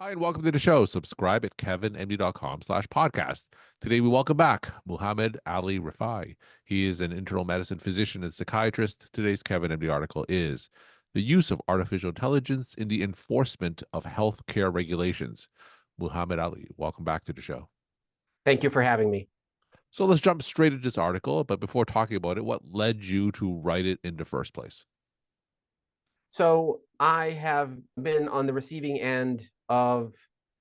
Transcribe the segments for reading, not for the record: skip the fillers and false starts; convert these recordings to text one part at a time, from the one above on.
Hi, and welcome to the show. Subscribe at kevinmd.com/podcast. Today, we welcome back Muhamad Aly Rifai. He is an internal medicine physician and psychiatrist. Today's KevinMD article is The Use of Artificial Intelligence in the Enforcement of Healthcare Regulations. Muhamad Aly, welcome back to the show. Thank you for having me. So let's jump straight into this article. But before talking about it, what led you to write it in the first place? So I have been on the receiving end of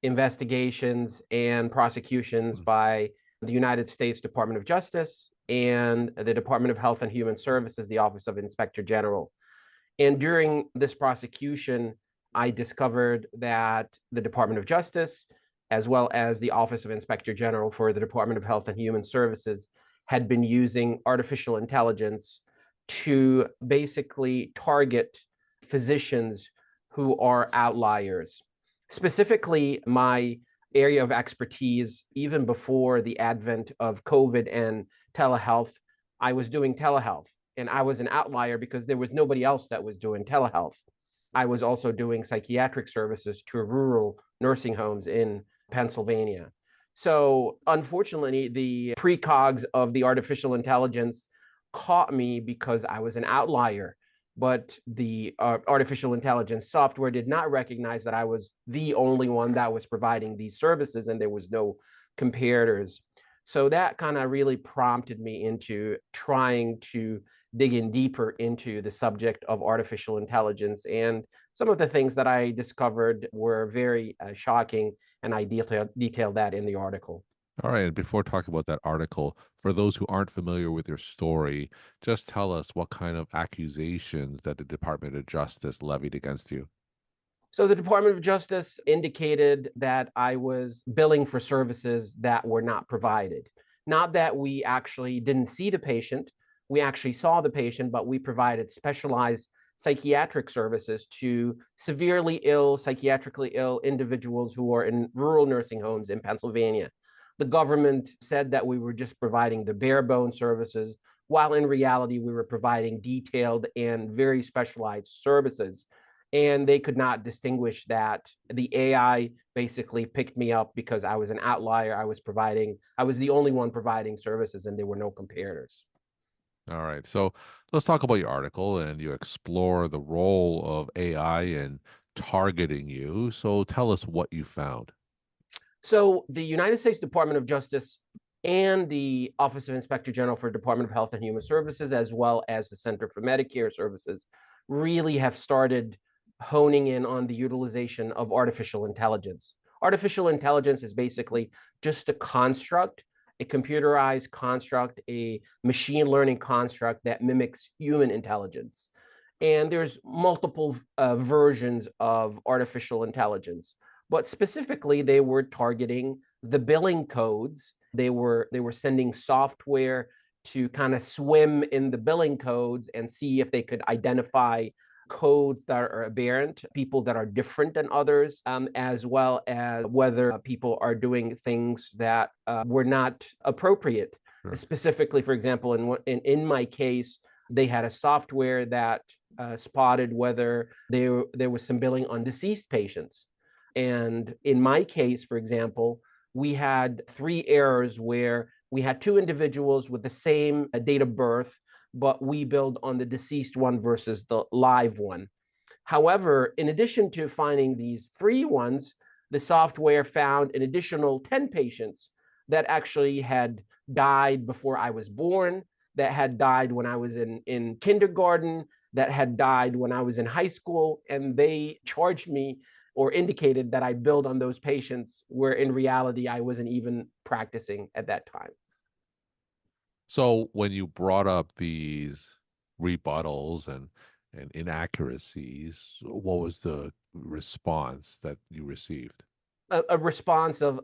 investigations and prosecutions Mm. by the United States Department of Justice and the Department of Health and Human Services, the Office of Inspector General. And during this prosecution, I discovered that the Department of Justice, as well as the Office of Inspector General for the Department of Health and Human Services, had been using artificial intelligence to basically target physicians who are outliers. Specifically, my area of expertise, even before the advent of COVID and telehealth, I was doing telehealth. And I was an outlier because there was nobody else that was doing telehealth. I was also doing psychiatric services to rural nursing homes in Pennsylvania. So, unfortunately, the precogs of the artificial intelligence caught me because I was an outlier. But the artificial intelligence software did not recognize that I was the only one that was providing these services and there was no comparators. So that kind of really prompted me into trying to dig in deeper into the subject of artificial intelligence. And some of the things that I discovered were very shocking, and I detailed that in the article. All right. And before talking about that article, for those who aren't familiar with your story, just tell us what kind of accusations that the Department of Justice levied against you. So the Department of Justice indicated that I was billing for services that were not provided. Not that we actually didn't see the patient, we actually saw the patient, but we provided specialized psychiatric services to severely ill, psychiatrically ill individuals who are in rural nursing homes in Pennsylvania. The government said that we were just providing the bare bone services, while in reality, we were providing detailed and very specialized services, and they could not distinguish that the AI basically picked me up because I was an outlier. I was the only one providing services and there were no comparators. All right. So let's talk about your article and you explore the role of AI in targeting you. So tell us what you found. So the United States Department of Justice and the Office of Inspector General for Department of Health and Human Services, as well as the Center for Medicare Services, really have started honing in on the utilization of artificial intelligence. Artificial intelligence is basically just a construct, a computerized construct, a machine learning construct that mimics human intelligence. And there's multiple versions of artificial intelligence, but specifically they were targeting the billing codes. They were sending software to kind of swim in the billing codes and see if they could identify codes that are aberrant, people that are different than others, as well as whether people are doing things that were not appropriate. Sure. Specifically, for example, in my case, they had a software that spotted whether there was some billing on deceased patients. And in my case, for example, we had three errors where we had two individuals with the same date of birth, but we billed on the deceased one versus the live one. However, in addition to finding these three ones, the software found an additional 10 patients that actually had died before I was born, that had died when I was in kindergarten, that had died when I was in high school, and they charged me or indicated that I billed on those patients where in reality I wasn't even practicing at that time. So when you brought up these rebuttals and inaccuracies, what was the response that you received? A response of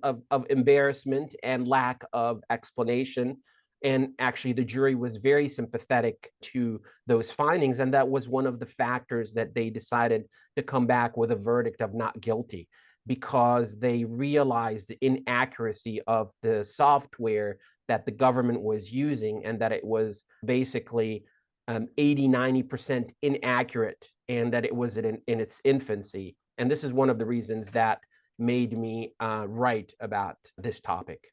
embarrassment and lack of explanation. And actually, the jury was very sympathetic to those findings. And that was one of the factors that they decided to come back with a verdict of not guilty, because they realized the inaccuracy of the software that the government was using and that it was basically 80-90% inaccurate and that it was in its infancy. And this is one of the reasons that made me write about this topic.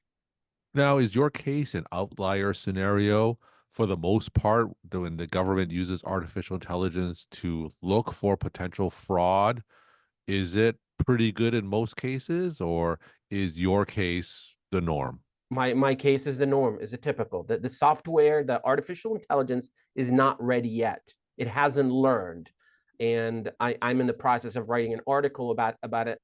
Now, is your case an outlier scenario? For the most part, when the government uses artificial intelligence to look for potential fraud, is it pretty good in most cases, or is your case the norm? My case is the norm, is a typical. The software, the artificial intelligence is not ready yet. It hasn't learned. And I'm in the process of writing an article about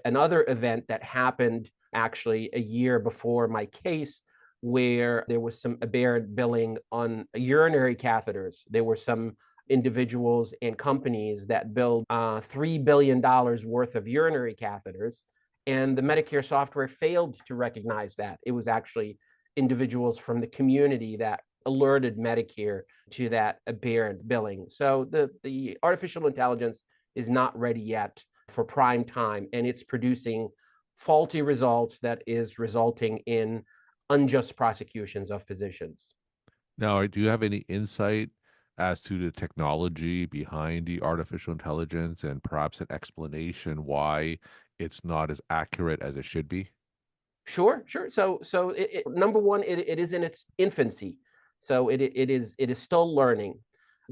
another event that happened actually a year before my case, where there was some aberrant billing on urinary catheters. There were some individuals and companies that billed $3 billion worth of urinary catheters, and the Medicare software failed to recognize that. It was actually individuals from the community that alerted Medicare to that aberrant billing. So the artificial intelligence is not ready yet for prime time, and it's producing faulty results that is resulting in unjust prosecutions of physicians. Now, do you have any insight as to the technology behind the artificial intelligence and perhaps an explanation why it's not as accurate as it should be? Sure, sure. So number one, it is in its infancy. So it is still learning.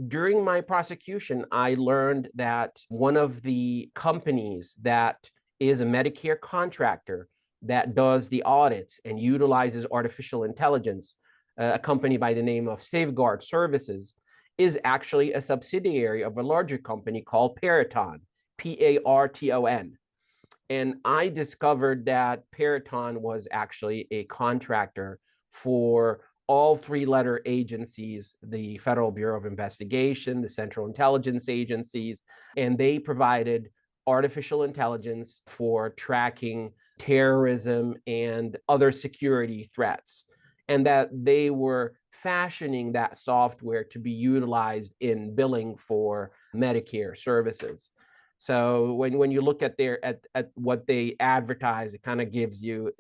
During my prosecution, I learned that one of the companies that is a Medicare contractor that does the audits and utilizes artificial intelligence, a company by the name of Safeguard Services, is actually a subsidiary of a larger company called Peraton, Parton. And I discovered that Peraton was actually a contractor for all three-letter agencies, the Federal Bureau of Investigation, the Central Intelligence Agencies, and they provided artificial intelligence for tracking terrorism and other security threats, and that they were fashioning that software to be utilized in billing for Medicare services. So when you look at what they advertise, it kind of gives you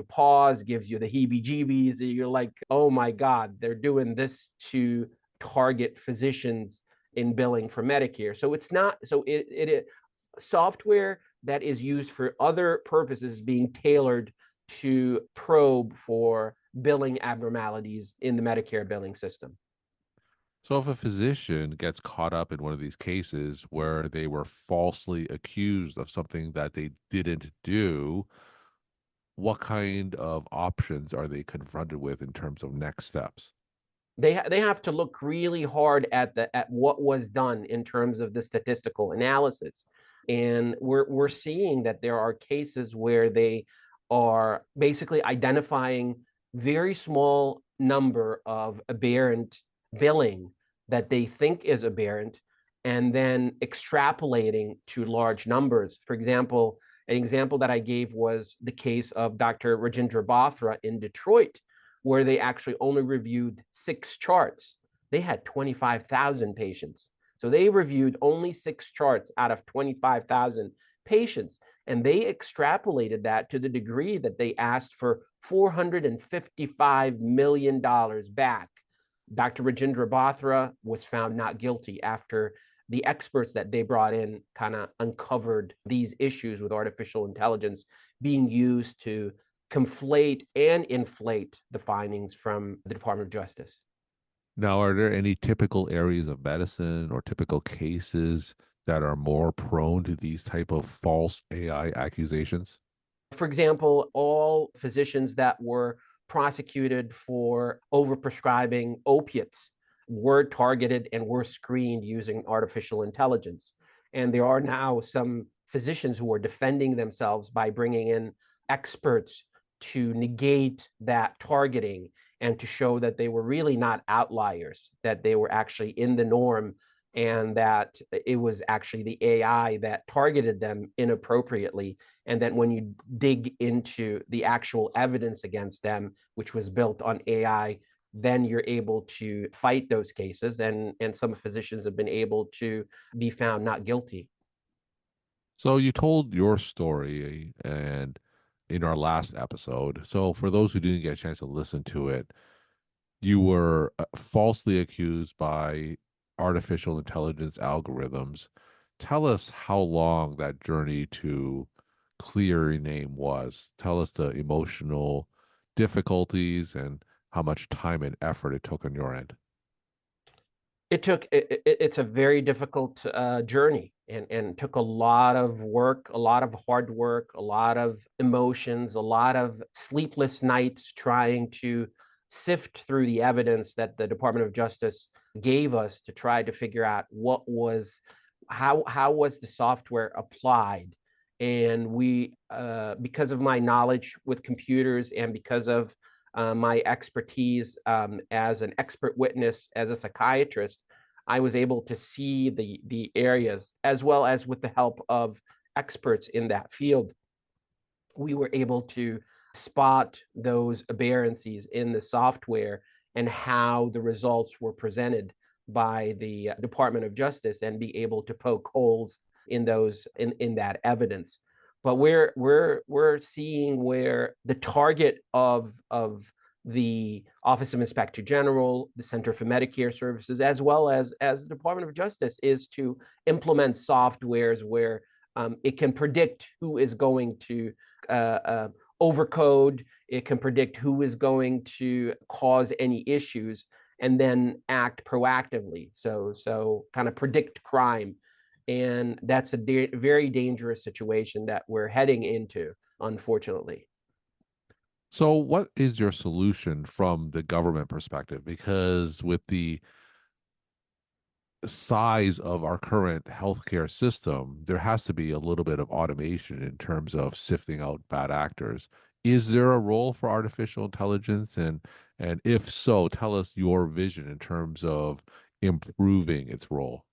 pause, gives you the heebie-jeebies. You're like, oh my God, they're doing this to target physicians in billing for Medicare. So it's not so it software that is used for other purposes being tailored to probe for billing abnormalities in the Medicare billing system. So, if a physician gets caught up in one of these cases where they were falsely accused of something that they didn't do, what kind of options are they confronted with in terms of next steps? They have to look really hard at what was done in terms of the statistical analysis, and we're seeing that there are cases where they are basically identifying very small number of aberrant billing that they think is aberrant, and then extrapolating to large numbers. For example, an example that I gave was the case of Dr. Rajendra Bothra in Detroit, where they actually only reviewed 6 charts. They had 25,000 patients. So they reviewed only 6 charts out of 25,000 patients. And they extrapolated that to the degree that they asked for $455 million back. Dr. Rajendra Bothra was found not guilty after the experts that they brought in kind of uncovered these issues with artificial intelligence being used to conflate and inflate the findings from the Department of Justice. Now, are there any typical areas of medicine or typical cases that are more prone to these type of false AI accusations? For example, all physicians that were prosecuted for overprescribing opiates were targeted and were screened using artificial intelligence. And there are now some physicians who are defending themselves by bringing in experts to negate that targeting and to show that they were really not outliers, that they were actually in the norm, and that it was actually the AI that targeted them inappropriately. And that when you dig into the actual evidence against them, which was built on AI, then you're able to fight those cases. And some physicians have been able to be found not guilty. So you told your story and in our last episode. So for those who didn't get a chance to listen to it, you were falsely accused by artificial intelligence algorithms. Tell us how long that journey to clearing name was. Tell us the emotional difficulties and how much time and effort it took on your end. It's a very difficult journey, and took a lot of work, a lot of hard work, a lot of emotions, a lot of sleepless nights trying to sift through the evidence that the Department of Justice gave us to try to figure out how was the software applied. And we, because of my knowledge with computers and because of my expertise as an expert witness, as a psychiatrist, I was able to see the areas, as well as with the help of experts in that field. We were able to spot those aberrancies in the software and how the results were presented by the Department of Justice, and be able to poke holes in that evidence. But we're seeing where the target of the Office of Inspector General, the Center for Medicare Services, as well as the Department of Justice, is to implement softwares where it can predict who is going to overcode, it can predict who is going to cause any issues, and then act proactively. So kind of predict crime. And that's a very dangerous situation that we're heading into, unfortunately. So, what is your solution from the government perspective? Because with the size of our current healthcare system, there has to be a little bit of automation in terms of sifting out bad actors. Is there a role for artificial intelligence? And if so, tell us your vision in terms of improving its role.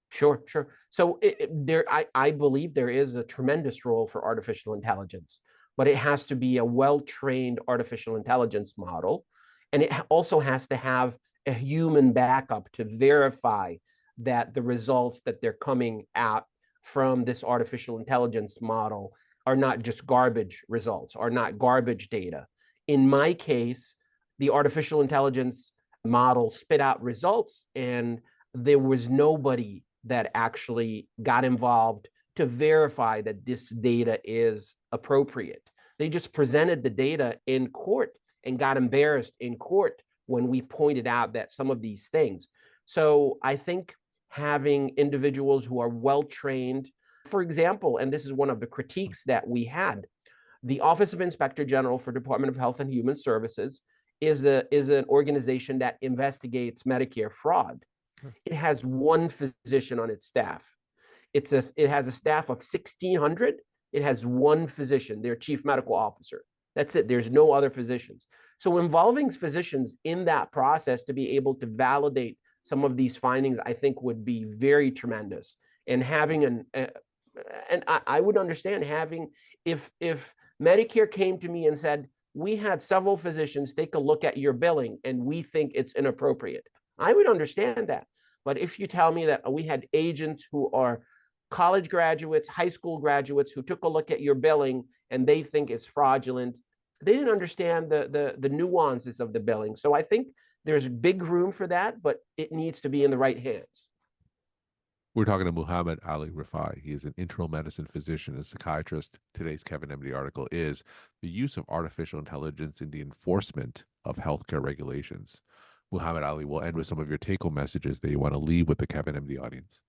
Sure, sure. So I believe there is a tremendous role for artificial intelligence, but it has to be a well-trained artificial intelligence model, and it also has to have a human backup to verify that the results that they're coming out from this artificial intelligence model are not just garbage results, are not garbage data. In my case, the artificial intelligence model spit out results, and there was nobody that actually got involved to verify that this data is appropriate. They just presented the data in court and got embarrassed in court when we pointed out that some of these things. So I think having individuals who are well trained, for example, and this is one of the critiques that we had, the Office of Inspector General for Department of Health and Human Services is an organization that investigates Medicare fraud. It has one physician on its staff. It has a staff of 1,600. It has one physician, their chief medical officer. That's it. There's no other physicians. So involving physicians in that process to be able to validate some of these findings, I think, would be very tremendous. And having and I would understand having, if Medicare came to me and said, we had several physicians take a look at your billing and we think it's inappropriate, I would understand that. But if you tell me that we had agents who are college graduates, high school graduates, who took a look at your billing and they think it's fraudulent, they didn't understand the nuances of the billing. So I think there's big room for that, but it needs to be in the right hands. We're talking to Muhamad Aly Rifai. He is an internal medicine physician and psychiatrist. Today's KevinMD article is the use of artificial intelligence in the enforcement of healthcare regulations. Muhamad Aly, will end with some of your take-home messages that you want to leave with the KevinMD audience.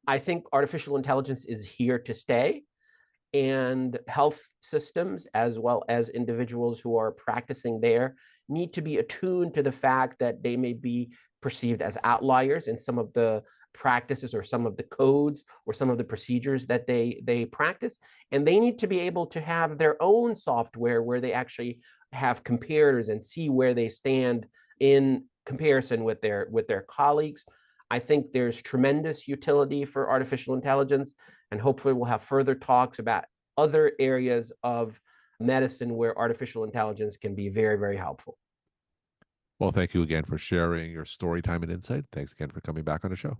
I think artificial intelligence is here to stay, and health systems, as well as individuals who are practicing there, need to be attuned to the fact that they may be perceived as outliers in some of the practices or some of the codes or some of the procedures that they practice. And they need to be able to have their own software where they actually have comparators and see where they stand in comparison with their colleagues. I think there's tremendous utility for artificial intelligence, and hopefully we'll have further talks about other areas of medicine where artificial intelligence can be very, very helpful. Well, thank you again for sharing your story, time, and insight. Thanks again for coming back on the show.